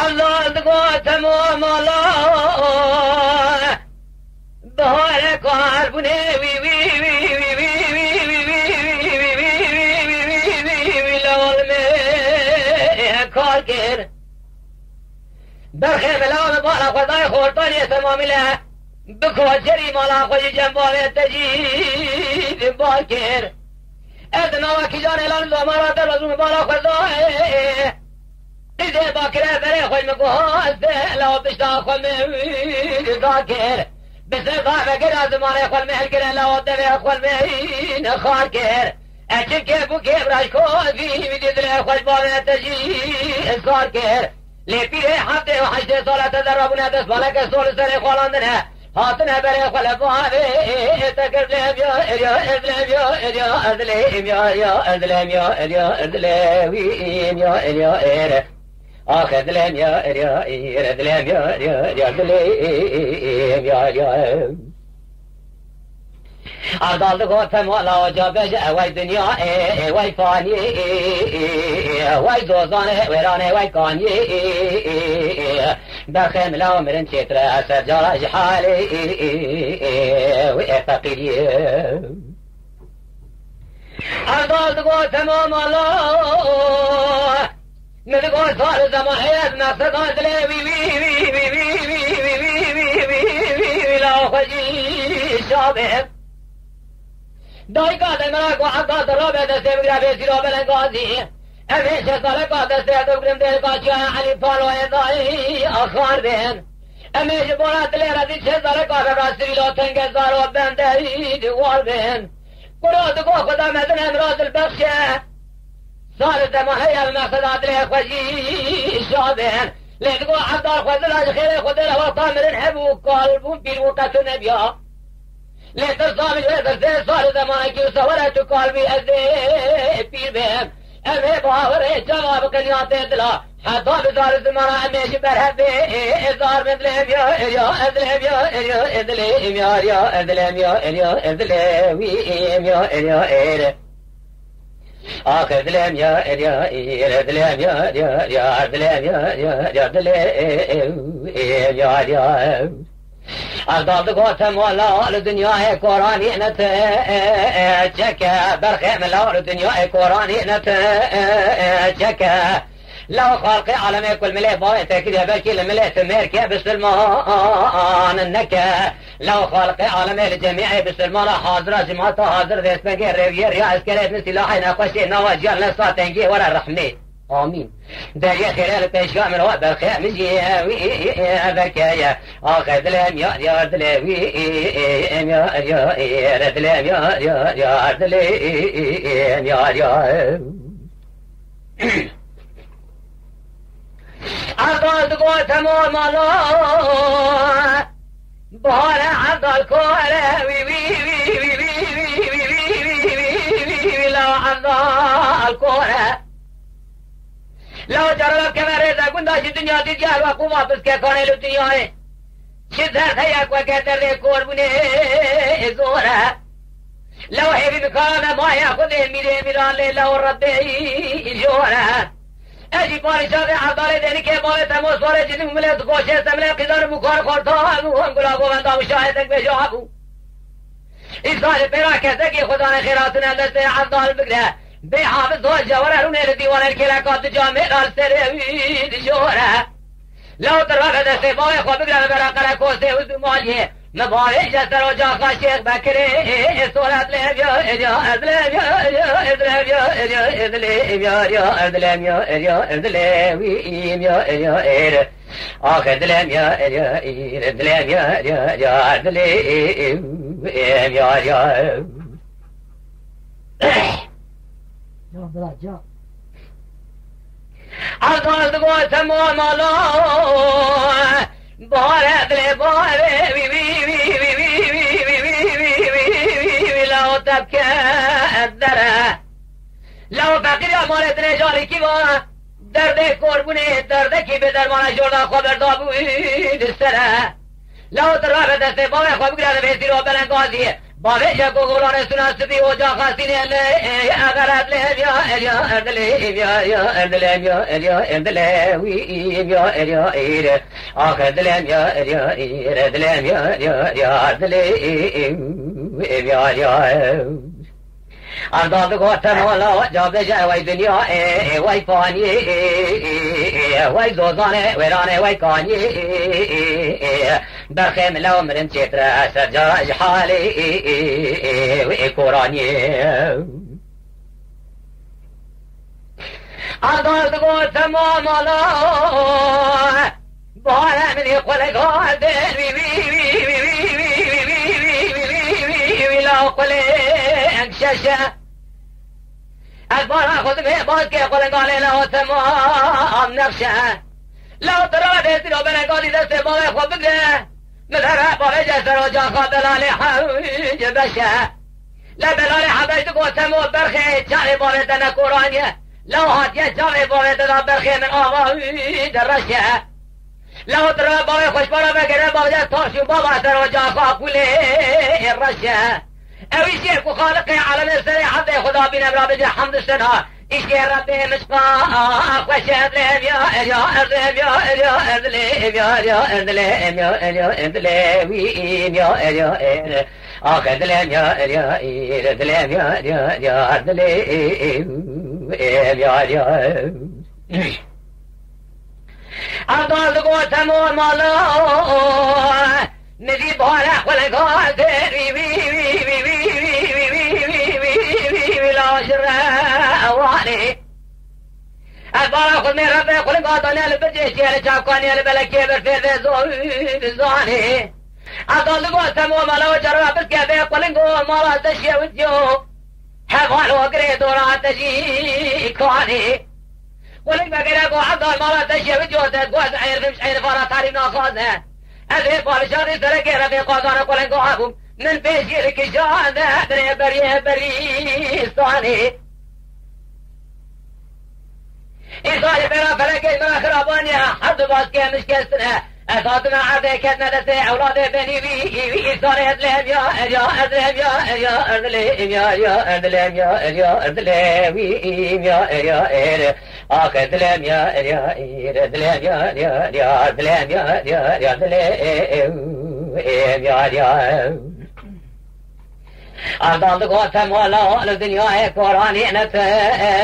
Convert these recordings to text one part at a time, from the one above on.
الله دقوا تمام الله بهار کار بونه وی وی وی وی وی وی وی وی لال می کار کر برخی ملال بالا خدای خورتانی تمامیله بکوچری مالا خوی جنبال تجید بار کر ادنا وکی جان اعلان زمارا در رزوم بالا خدای ایده باکره بره خوی مگوهاست لو بشتا خوی مگوهاست بسر ضعف كده زمانه خل مهل كده لو دمي خل مهين خار كير اچن كيف وكيف راش كون في مدد له خل بابه تجي خار كير لي بيره حفته وحشته صلاة تدربنا دس بالك سول سر خلاندنه هاتنا بري خل بابه تكر له يا ادلم يا يا ادلم يا ادلم يا ادلم يا آخر دلم يا دلم يا دلم يا أرضال دقوتم ولا جابج وي دنيا وي فاني وي دوزانه ويرانه وي كاني بخيم لو مرن شتر أسر جراج حالي وفقيري أرضال دقوتم ولا ندقوا صار زمان حياة نفسك دلي وي وي وي وي وي وي وي وي لا خجي شابه داي قاعد مراك وحقا درابه دسته بقرا بيسي رابه لنقاضي امين شسالك قاعد دسته دقرم دل قاشا علي فالو ايضاي اخار بين امين شبونا دلي رضي شسالك قاعد راسي لو تنگه زارو بندهي دوار بين قرا دقوا خدا مدن امراض البخشه صار زمهي المقصد له خوشي شابهن لتقو عبد خذ له خير خذ له طامر حبو قلب في وقت نبيا لتصام الوزر صار زمانك وصورت قلبي ازي في بهم امي باور جواب كنيات دلا حتى بزار زمان امي برهب ازار مثلهم يا ادلهم يا ادلهم يا ادلهم يا ادلهم يا آخر دلم يا دلم يا دلم يا دلم يا أرض قوتم ولا الدنيا كوراني نت جك برخم لا الدنيا كوراني نت جك لو خلق عالم كل ملء بايت كده بكي الملء تمرك بسلمان النك لو خلق عالم الجميع بسلمان حاضر جماعة حاضر ذات بقى ريفير يا عسكري من سلاحنا قشي نواجه لسا تنجي ورا الرحمة آمين دريا خير البيشا من وقت الخير مجي بكايا آخر دلم يا دلم يا دلم يا دلم يا عطال دقوا تمام الله بهار عطال كوره وي وي وي وي وي وي وي وي لا عطال كوره لو جرب كما رزا كندا الدنيا دي جال وقوم واپس کے کھانے لتی ہے شدھر تھیا کو کہتے رے کور بنے زورا لو ہے بھی کھانا مایا خود میرے میرا لے لو ربی جورا اجي بارشاد عدالة دنيك مال تموس ولا جن ملت قوشة تملي قدر مكار خورتا هم غلابو من دام شاهدك بجوابو إنسان برا كذا كي خدا نے خیراتنا دست عدال بگره بے حافظ ہو جوہر رونے دیوان الکلا قد جامع السر جوہر لو ترى دست باي خو بگره برا قرا کوسه اس مالیه مبارك جسر وجاقا شيخ بكري صورت لهم يا ادلم يا ادلم يا ادلم يا ادلم يا ادلم يا آخر ادلم يا ادلم يا ادلم يا عطال دقوا تمام الله بارد لبار وی وی وی وی وی وی وی وی وی لو تبكى الدرة لو فقير امانت رجالي کی با درد قربونه درد کی به درمان جوڑا خبر دابو دستره لو ترى دست باوي خو بگرا به سيرو بلنگازي بالي يا قولون سناسبي وجا خاسين اللي أغرد لي يا أدلي يا أدلي يا أدلي وي يا إير أخذ لي يا إير أدلي يا أدلي يا أرداد قوتن ولا جاب جاوي دنيا واي فاني واي زوزانه ورانه واي كاني برخم لو مرن چتر سجاج حالي وقراني أرداد قوتن ولا بالا من يقول قاد لا قل انششا أكبر خذ به بعد كي قل قال له تمام نفسه لو ترى ديت لو بنا قال دست ما خذ بده مثلا بارج سر جا خاطر عليه جبشه لا بلال حبيت قوتم وبرخي جاري بارتنا قرانيه لو هاتيه جاري بارتنا برخي من آغا درشه لو ترى بابا خوش بارا بگره بابا تاشو بابا سر جا خاكوله الرشه اوی شیر کو خالق عالم سری حد خدا بین امرا بجه حمد سنا ایشی رب مشقا خوش ادلیم یا ادلیم یا ویم یا آخ ادلیم یا ادلیم یا ادلیم یا اردال گو تمور مالا نزی بارا خلقا دری أواني البارا خذ من ربي قل قاطني البرجيش يا لشاقاني البلكي برفيذ زاني أضل قوة موما لو جرى بالكابي قل قول مالا تشي وديو حفال وقريد ورا تشي كواني قل بقريق وعضل مالا تشي وديو تقوز عير فمش عير فارا تاري ناخوزها أذهب بالشاري سرقي ربي قاطانا قل قوابهم من بيشي الكشان ذهدري بري صاني إصالي بنا فلكي من أخرابانيا حد باسكي مش كسنها أصادنا عرضي كدنا دسي أولادي بني بي إصالي أدلهم يا أدلهم يا أدلهم يا آخ أدلهم يا أدلهم يا أدلهم يا أرداد قوتم ولا الدنيا قراني نتشكى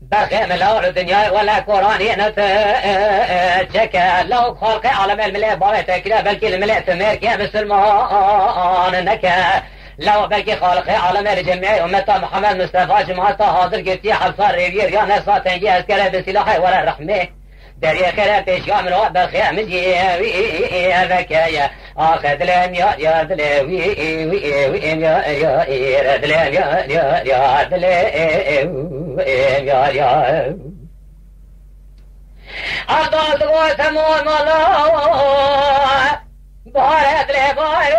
بخيم لا الدنيا ولا قراني نتشكى لو خلق عالم الملئ بارتك لا بلكي الملئ تميرك يا بسلمان نكى لو بلكي خالق عالم الجميع أمتا محمد مصطفى جماعة حاضر قلتي حصار ريفير يا نسا تنجي أسكرة بسلاحي ولا الرحمة دري خير بيشام رو بخيم جي ذكايا آخذ لهم يا دلوي يا دلهم يا دلهم يا أضل قوتمون مالا بارد لي بارد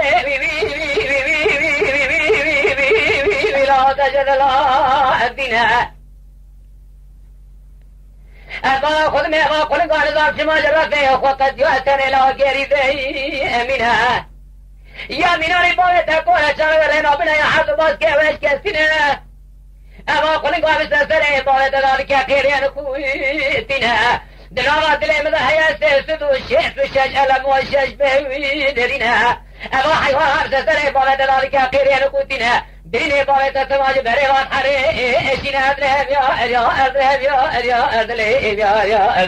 لا تجد لا الدنيا أبا خذ من أبا قل قال ذاك شما جرفه وقد يأتني لا قريبه منها يا مناري بوي تقول شغل لنا بنا يا حد باس كيفش كسنا أبا قل قال سسري بوي ذلك كيرين كويتنا دلما دلما ذا هي سيسد الشيخ الشجل موشش بهدرنا أبا حيوان سسري بوي ذلك كيرين كويتنا ديني بويت سماج بريوان حري اشين ادلهم يا ادلهم يا ادلهم يا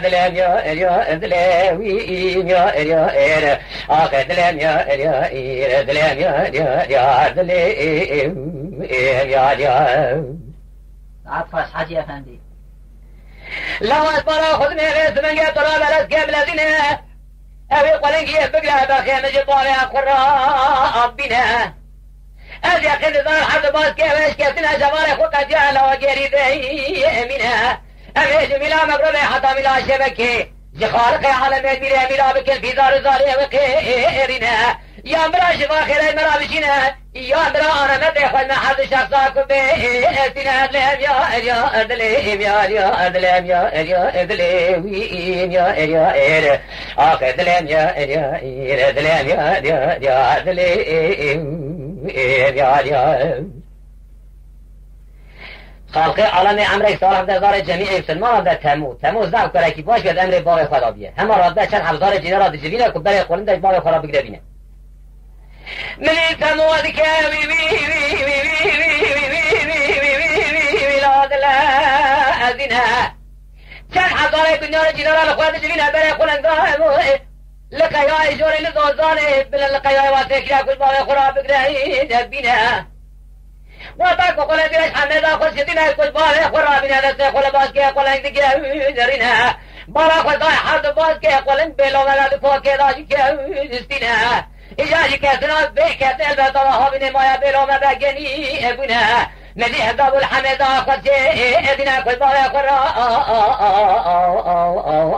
اخ ادلهم يا ادلهم يا ادلهم يا عطفاش حاجي افندي لو اصبر خذ من غير من قطر بلد قبل ذنه ابي قلنقيه بقلها بخيم جبالي اقرا بنا أجي أخذ ذا الحرد باس كيفش كيفتنا جمالي خطة جعل وقيري ذي منها أمي جميلة مقربة حتى ملا شبكي جخارق عالم يدميري ملا بكل في دار الزاري وقيرنا يا مرا شفا خيري مرا بشينا يا مرا أنا مدي خلنا حد شخصاكم بيتنا أدلهم يا أدلهم يا أدلهم يا أدلهم يا آخ أدلهم يا أدلهم يا أدلهم خلق عالم امر صالح در جمیع مسلمان در تموز در کاری که باش به امر باغ خدا بیه همه را ده چند هزار جنه را دجوینه که برای خورن در باغ خدا بگیره بینه منی تموز که وی وی وی وی وی وی وی وی وی لاد لازینه چند هزار دنیا جنه را خورن دجوینه برای خورن لقیای جوری لزوزانه بلا لقیای واسه کیا کل باغ خدا بگیره بینه وطاق وقل دیرش حمد آخر شدینه کل باغ خدا بینه دسته خل باز که قلنگ دیگه درینه بالا خدا حرد باز که قلنگ بلا ولد فاکه داشی که دستینه ایجاجی که سناز به که البته ها بینه مایا بلا مدگنی ابونه ندی هداب الحمد آخر شدینه کل باغ خدا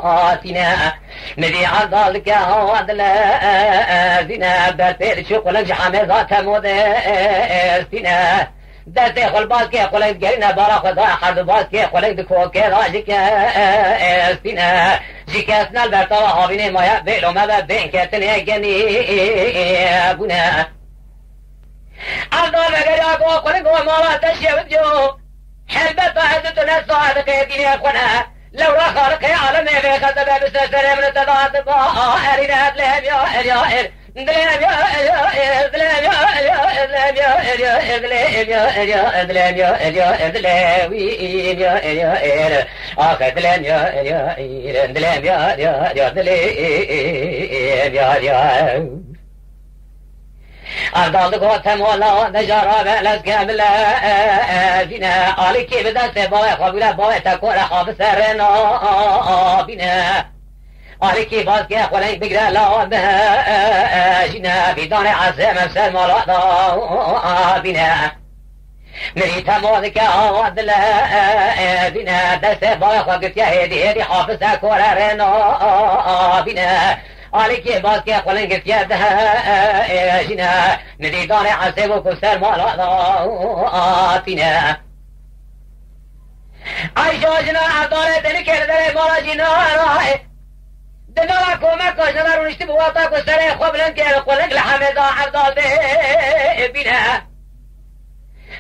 آتینه ندی عضال که هاد لازینه برپیر شو قلنگ حمد تموده استینه دسته خل باز که قلنگ گرینه بارا خدا حرد باز که قلنگ دکو که راجی که استینه جیکسن البرتا و حابینه مایا بیلو مبه بین که تنه گنی بونه عضال بگر یاکو قلنگ و مالا تشیود جو حلبت حدتو نساعد قیدینه خونه لو را خارق عالم في خذب بسسر من تضاد با ارين ادلهم يا اريا ادلهم يا اريا ادلهم يا اريا ادلهم يا اريا ادلهم يا اريا ادلوي يا اريا اخذلهم يا اريا ادلهم يا اريا ادلهم يا اريا ارداد گوتم والا نجارا بلز کامل بینه آلی که به دست باوی خوابیله باوی تکور خواب سرنا بینه آلی که باز که خولنگ بگره لاد جینه بیدان عزم افسر مالا دا بینه مری تماز که آواد بینه دست باوی خواب که هیدی خواب سکور رنا بینه آلی که باز که قلنگ فیاد جنه ندیدان عصب و کسر مالا آتینه عیشا جنه عدانه دنی کرده مالا جنه راه دنالا کمک کشنه رونشتی بواتا کسر خوب لنگ قلنگ لحمد عبدال ده بینه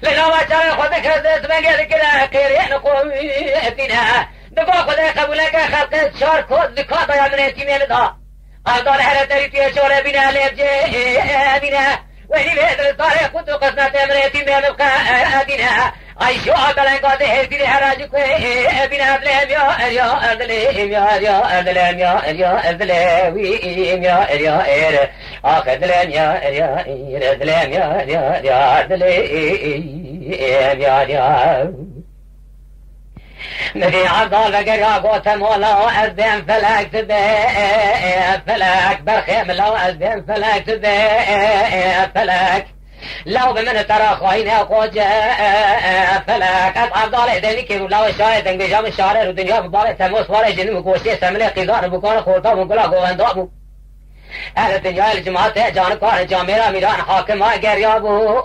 لناما چار خود کرده اسمنگه دکره قیرین قومی بینه دقا خود قبوله که خلق چار کود دکاتا یا منیتیمه دا أردان هرتري في شورة بنا لبجي بنا وهي بهدر الطارق كنت قسمة مريتي بها مبقى بنا أي شو أقلن قاده هرتي لحراجك بنا أدلهم يا أدلهم يا أدلهم يا أدلهم يا أخذلهم يا أدلهم يا أدلهم يا ندی عضال اگر یا گوتم والا از بین فلک تبه فلک برخیم لو از بین فلک تبه فلک لو بمن ترى خاينه قوجه فلك اصعب ضالع ذلك لو شاهد بجام الشارع والدنيا بضالع تموس ولا جن مكوشي سمله قيزان بكون خورتا من كل غونداب اهل الدنيا الجماعات جان كار جاميرا ميران حاكم غريابو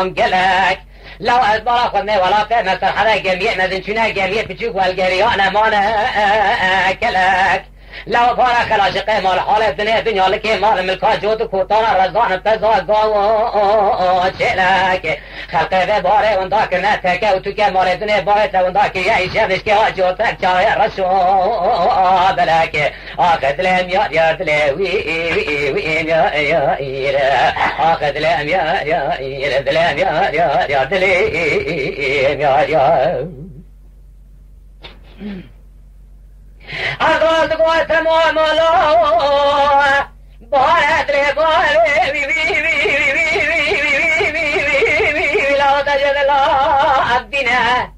ام قلك لو أزبارا خدنا ولا في مستر حدا جميع مزنشونا جميع بتشوف والجريان مانا كلك لو بارا خلاشقه مال حال الدنيا لك مال ملكا جود كوتانا رزان بتزا قاو چلك خلقه ذا باري ونداك نتك وتك مال الدنيا باري ونداك يعيش بشكي جوتك جاي رشو بلك اخذ لهم يا دلوي يا اخذ لهم يا دلهم يا دلهم يا أغاز قوة مالا بارد لباري لا تجد لا أبدنا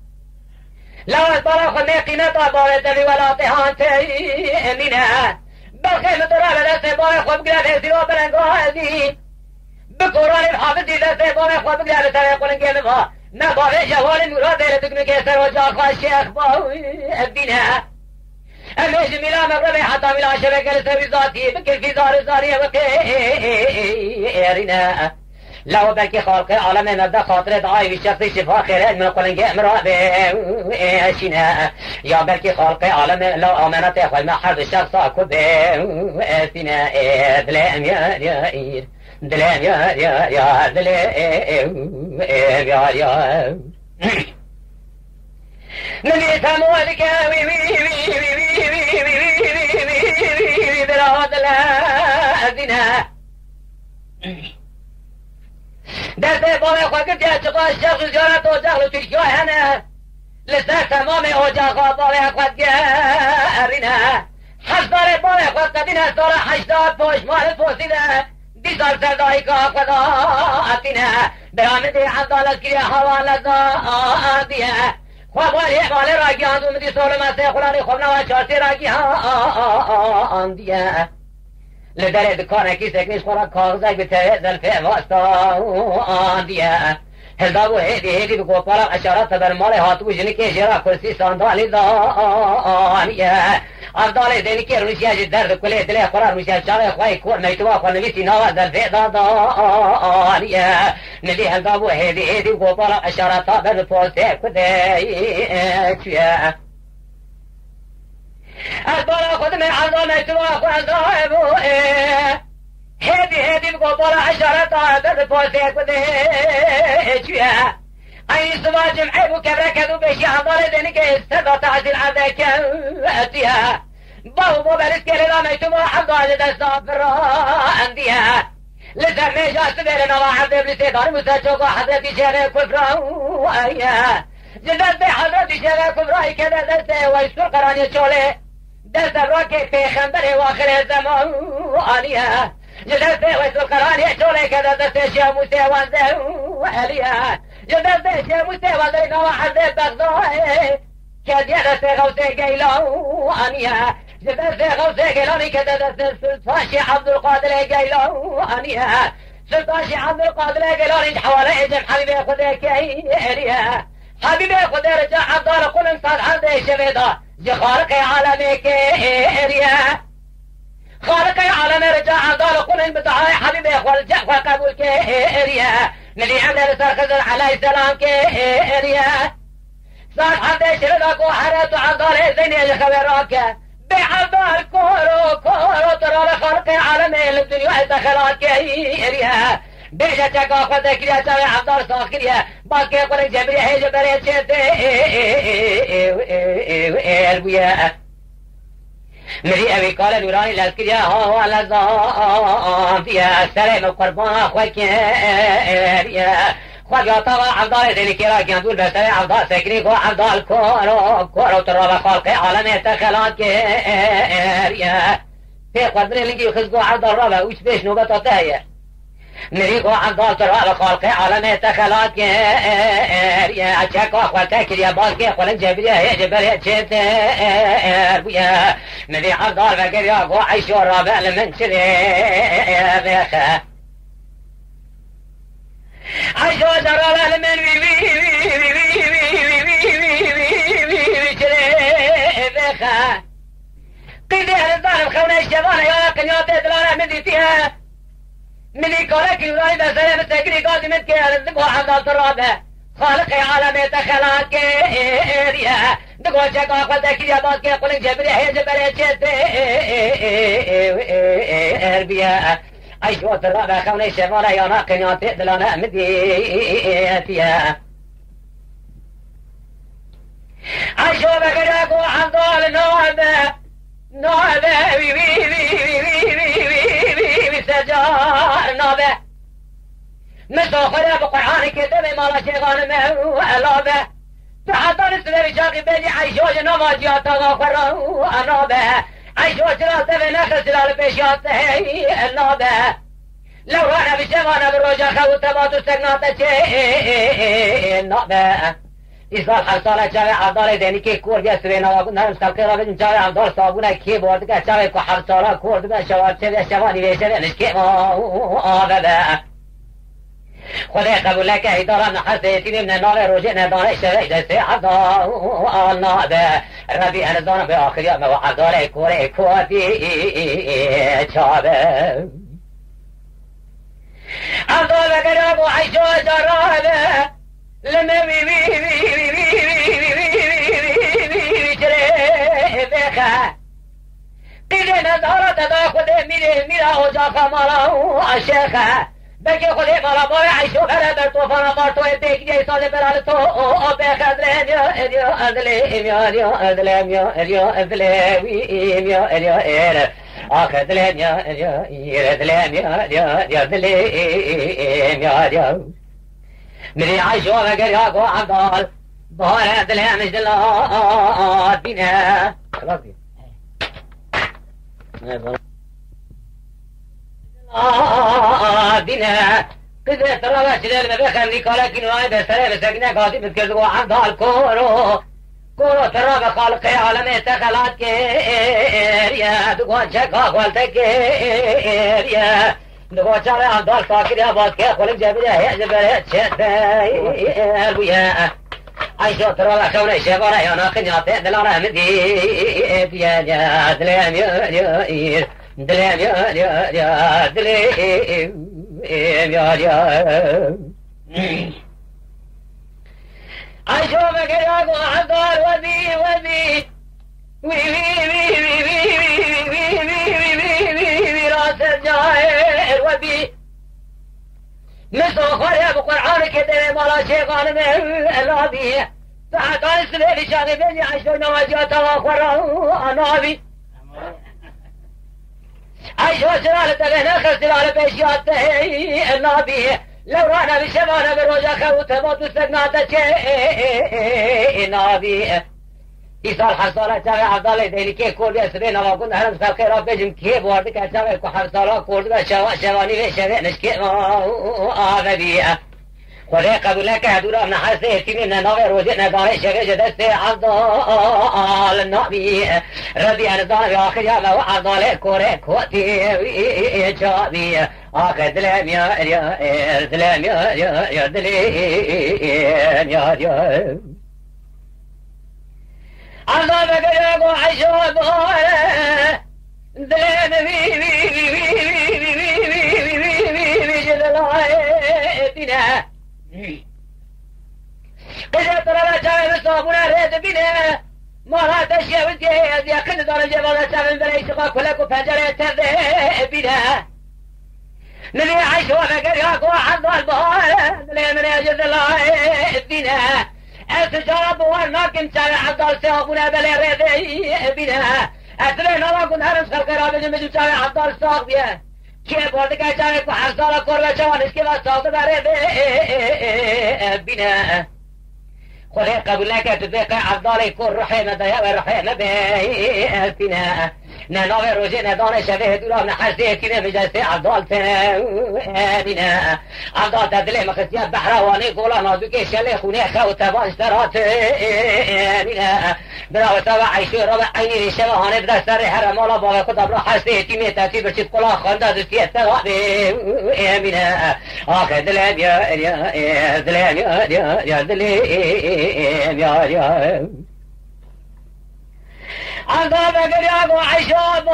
لو أصبر خمي قيمة بارد ولا تهانتي منها بالخيمة ترى لدى سباري خب قرأت سوا بلنقاذي بقرآن الحافظي لدى سباري خب قرأت سوا بلنقاذي ما باري جوال مراد لدقن كيسر وجاقا الشيخ باوي أبدنا أمش ملا مغربي حتى ملا شبكة لسوي ذاتي بكل في دار زارية وكيرنا لو بلكي خالق عالم مبدأ خاطر دعاي بالشخص شفاء خيرات من قلنج مرابي شنا يا بلكي خالق عالم لو أمانة أخوة ما حرد الشخص أكب سنا دلام يا دلم يا دلم يا نبي تموالك وي وي وي وي وي وي وي براد الأذنة دست بام خواهد یا چقا شخص جارت و جغل و ترکیه هنه لسه تمام اجاقا بام خواهد گرینه حضار بام خواهد قدینه سال 80 پشمال پوسیده دیزار سردائی که خداتینه برامدی عبدالت کریه حوالت آدیه خوابالی مال راگی آن دومدی سولمسه خلانی خوبنا و چارسی راگی آندیه لدر دکانه کی سکنیش خورا کاغذک به ته زلفه واسطا آندیه هلدابو هیدی بگو پالا اشارات بر مال هاتو جنی که جرا کرسی ساندالی دانیه افضال دینی که روشیه جد درد کلی دلی خورا روشیه شاقه خواهی کور نیتوا خوا نویسی نوا زلفه دانیه ندی هلدابو هیدی بگو پالا اشارات بر پوسته کده چیه از بالا خود من عرضا نیتوا خوا زایبو هدي بقول عشرة طاعة بوسيك وده چويا أي سوا جمعي بكبرة كذو بشي عضالة دينك استدى تعزل عذاك أتيها بابو بلس كلي ميتو عضالة دستافر عنديها لسمي جاس بيرنا واحد بلسي دار مساجوك حضرتي شهر كفرا وآيا جدد بحضرتي شهر كفرا كذا دسته ويسر قراني شولي دست راكي پیغمبر واخر زمان آليها جدد ويسر قراني شولي كذا دسته شيا موسى وانزه وآليها جدد شيا موسى وانزه واحد بغضاه كذا دسته غوثي قيلو آليها جدد غوثي قيلوني كذا دسته سلطان شيخ عبد القادر قيلو آليها سلطان شيخ عبد القادر قيلوني حوالي جم حبيبي خذيك آليها حبيبي خذي رجع عبدال قل انصاد عندي شبيدا جي خالق عالمي كيريا خالق عالمي رجع عبدال قل انبدعاي حبيبي خالجع وقبول كيريا نبي عمد رسال خزر عليه السلام كيريا صاد عندي شبيدا كو حرات عبدال زيني خبراك بعبدال كورو ترى خالق عالمي للدنيا دخلات كيريا بیشتر چکا خود کریه چاوه عبدال ساخریه باقی قول جبریه هی جبریه چهده الگویه مری اوی کال نورانی لذکریه ها لزان فیه سرم قربان خواه کریه خواه گاتا و عبدال دینی کرا گندول بسر عبدال سکری خو عبدال کورو ترابه خالق عالم تخلان کریه پی قدره لنگی خزگو عبدال رابه اوش بیش نوبت آتایه نريق عبدال ترى خالق عالم تخلات يا أشاك أخواتك يا باقي خلنا جبريا يا جبريا جبر يا نري عبدال فكر يا أبو عيش الرابع لمن شريخ عيش الرابع لمن شريخ قيد الظالم خونا الشبان يا قنيات دلانا من فيها مني كارك يوراي بسرة مسكري قادمت كي أرزق وحمد الرابع خالق عالم تخلات كيريا دقوا شكا قلتك يا باس كي قلن جبري هي جبري جد أربيا أيشوات الرابع خوني شفانا يا ناقن يا تقدلنا مديتيا أيشو بكراك وحمد النوبة سجار نابه مساخره بقرآن كتب مالا شيغان مهلابه تحضر سبب شاقي بيجي عيشوش نماجيات غاخره نابه عيشوش راسه نخل سلال بيشات نابه لو رانا بشغانا بالرجا خو تباتو سقناته چه نابه إصال حرصالة چاوه عبدال دینی که کور بیا سوینا و نرم سلقه را بدن چاوه عبدال صابونه که بارد که چاوه که حرصالا کورد بیا شواب چه بیا شوانی بیشه بیا نشکه آبه خدا قبول که ایدارا نحس یتیمی من نال روژه ندانه شوه دسته عبدال نابه ربی انزان به آخری آمه و عبدال کوره کوردی چاوه عبدال بگر ابو عیشو جرابه لما قیده ندارد دا خود میره و جا مالا شیخه بگی خودی مالا باره عیشو بره در توفان بار توی بگیری ساده برال تو بخدرم یا ادلیم یا ادلیم یا ادلیم یا ادلیم آخر دلیم یا ادلیم یا ادلیم یا میری عیشو بگر یا گو عبدال باره دلیم جلال بینه خلاص بین دینه قدر ترى شلل ما بخلي كلكن واي بسره بسكنه قاضي بتكذب عند الكورو كورو ترى بخالق عالم تخلات كيريا دغوا جگا قالتك كيريا دغوا چاله عند الفاكر باز كه خلق جبره هي جبره چته ويا عايشو ترى شوله شباره يا ناقنيات دلاره مدي يا دلام يا دلام يا دلام يا عايشو بقى يا عذار ودي وي راس الجاهل ودي مسخر يا بقرآن كده مالا شيخان من الابي فعقان السبيل شاغي بيني عايشو نواجهة واخر انابي عايشو سلالة بين خسلالة بيشيات النابي لو رانا بشبانا بروجا خوت موت استقناتا نابي إيصال حصالة چاوه عبدالله ديني كي كورد اسبين واقون هرم ساقه را بجم كي بوارد که چاوه که حصالا كورد و شواني و شوه نشكي آغبي خده قبوله که هدورا من حسه اتيني نناوه روزي نداره شوه جدست عبدال النابي رضي انزان و آخر يا مو عبدالله كوره كوتي چابي آخر دلم يا دلم يا دلم يا الله بقرق وعشو بوره دلم في جدلايتنا قجت رلا شاوه بصابونا ريد بنا مالا تشيه وزيه يقن دار الجبال شاوه بلي شقا كلك وفجره ترده بنا نبي عشو بقرق وعضو البوره دلم في جدلايتنا التجارة بوارنا كم شارع عبدال ساقونا بلا ريدي بنا أترينا واقون هرم خلق رابج مجو شارع عبدال ساق بيا كيف بوردك شارع کو حرصالا كوربا شوان اسكي باس ساق داره بنا خلي قبول لك تذيق عبدالي كور رحينا دايا ورحينا بنا نناوه روزي ندانه شبه دورا من حرسه كده مجلسه عبدال بنا عبدال تدلي مخصيات بحرواني قولا نازوكي شلي خوني خو تبا اشترات بنا براو تبا عيشو ربع عيني رشبهانه بدا سر حرمالا باقا خود ابرا حرسه تيمي تاتي برشد قولا خانده دوستي اتبا بنا آخر دلم يا دلم يا دلم يا عذاب قريب وعشاب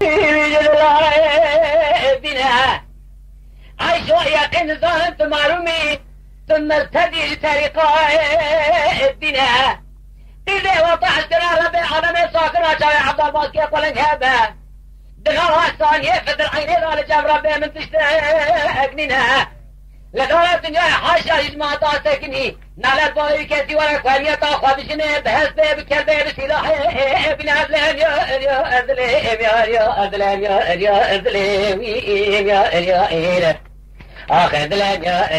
بجد الله بنا عيشو يقين ظالم تمارمي ثم ارتدي طريقة بنا إذا وطعت ربي عالمي ساكنة شاوي عبد الباس يقول انهابا دغالها الثانية فتر عيني ذلك جاب ربي من تشتاقنينها لدولة الدنيا حاشا يجمع تاسكني نالت بالي كتي ورا كوانية تاخوابشني بحث بكلبي بسلاحي ابن أدلم يا أدلم يا أدلم يا أدلم يا آخر أدلم يا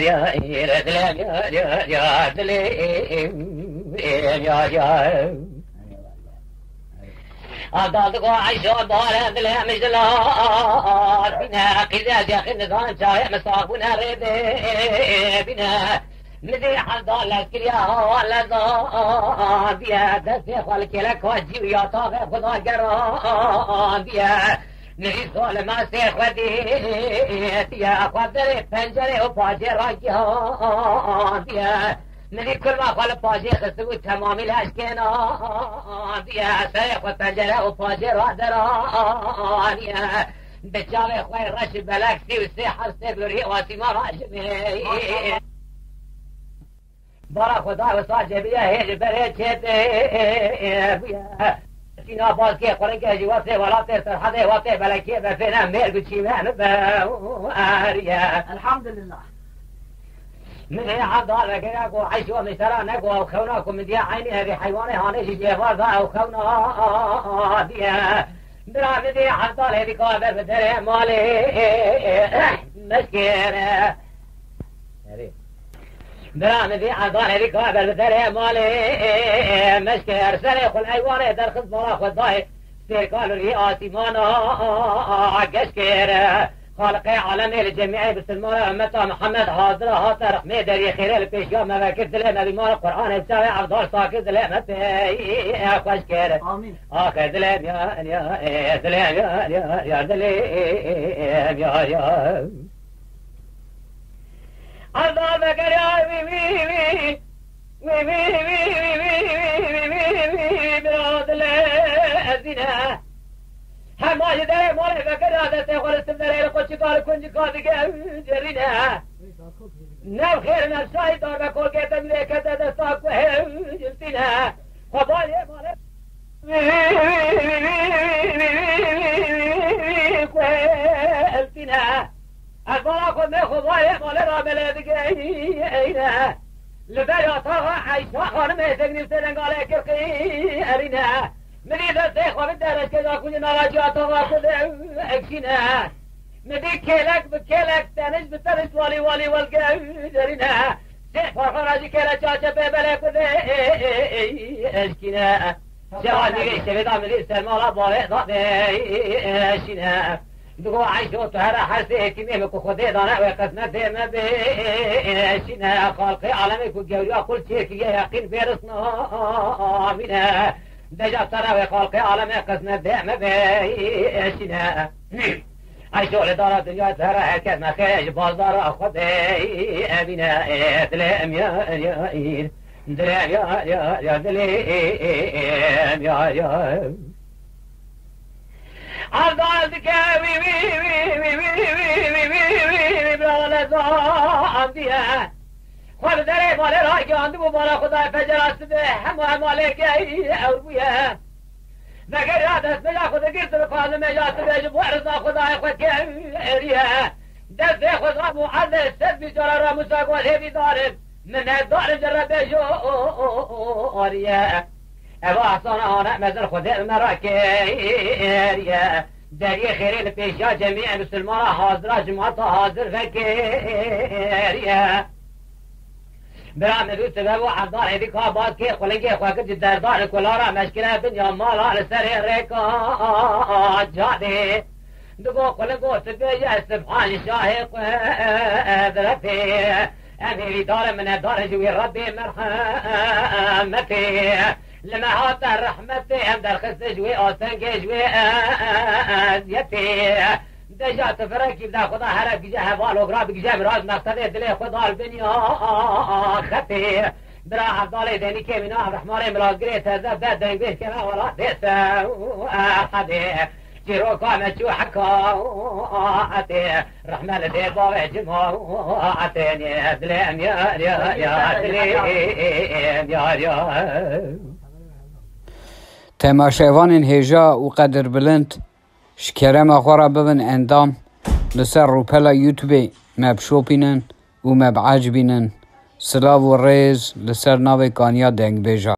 أدلم يا أدلم يا أضادق عيشو بار أدلم جلال بنا قيدة جاخد نظام شايع مساقنا ريد بنا مدي حضال لكريا والله بيا دستي خالك لك وجي ويا طاغي خدا قران بيا نريد ظالم سيخ ودي يا قدر پنجره وباجي راجي بيا نريد كل ما خال باجي خسو تمامي الاشكنا بيا سيخ وپنجره وباجي رادران بيا بجاوي خوي رش بلاكسي وسيحر سيبلوري واسيما راجمي برا خدا و ساجه بیا هیچ بره چه بیا سینا باز که خورن که جواته ولا تر حدا واته بلکه بفنا میر گچی من باریا الحمد لله من عضال لقاكو عيشوا مشترى نقوا وخوناكم من دي عيني هذه حيواني هانيش جيفار ذا وخونا ديا درام دي عضال هذه قادر بدري مالي مسكينة درام دي عضال هذه قادر بدري مالي مسكير سريق الحيوان در خص مراخ والضاي سيركال الرئاسي مانا قشكير خالق عالم الجميع بسلمان أمتا محمد حاضر هات رحمه دری خیره لپیشگاه مواکد دلیم بیمار قرآن بساوی عبدال ساکر دلیم خوش کرد آمین آخر دلیم یا دلیم یا دلیم یا عبدال بکر یا وی وی وی وی وی وی وی وی براد الذين همه داره مال فکر عادت خورست داره خود چیکار کنی کار دیگه جرینا نه خیر نفسای دار و کل که تجربه کرده دستا کو جلتینا خدای مال جلتینا از بالا خود نه خدای مال را بله دیگه اینا لبر آتا عیشا خانم تگنیف ترنگاله کرقی ارینا مني ذا سيخ وبدرس كذا كل نراجعات وقد أكشنا ندي كلك بكلك تنش بترس والي والقدرنا سيخ فرخراجي كلا شاشة ببلك وذي أشكنا شوالي غيش بدا من السلمى لبالي ضبي أشنا دقوا عيشو تهرى حرسي كميمك وخذي دانا وقسمت ما بأشنا خالقي عالمك وقوريا كل شيء كي يقين بيرسنا منها دجا ترى وخالق عالم قسم دائما بيشنا عيشوا لدار الدنيا ترى هكذا ما خيج بازار خذ أبينا دلم يا دلم يا دلم يا عبدال دكاوي وي وي وي وي وي وي بلا زامبيا خود داره مال را گاند و مال خدا فجر است به هم مالک اور بویا مگر یاد است بجا خود گرد رو قال مجاست به ورزا خدا خود که اریا دست خدا معلم سد بیچاره را مساق و هی داره من دار جرب جو اریا ابا حسن آن مزر خود مرا که اریا دری خیرین پیشا جمیع مسلمان حاضر جماعت حاضر فکر برام نبي سبب وحضار هذيك بعض كي خلنجي خواك الدردار كلارا مشكلة دنيا مال على سرير ريكا جادي دقو خلنجو سبيا سبحان شاهق درتي أمي دار من دار جوي ربي مرحمتي لما هات رحمتي هم در خست جوي آسنگ جوي أزيتي دجا تفرقی بدا خدا هر بجا حوال و غراب بجا براز مقصد دل خدا الدنیا خطی برا عبدال دنی که من الرحمن ملازگری تزد داد دنگیش که ولا دست احد جرو کام چو حکاتی رحمن دی باب جماعتی دلم یا دلم یا تماشاوان هجا و قدر بلند شکرم اخوارا ببن اندام لسر روپلا یوتیوب مب شوپینن و مب عجبینن سلاو و ریز لسر ناوی کانیا دنگ بیجا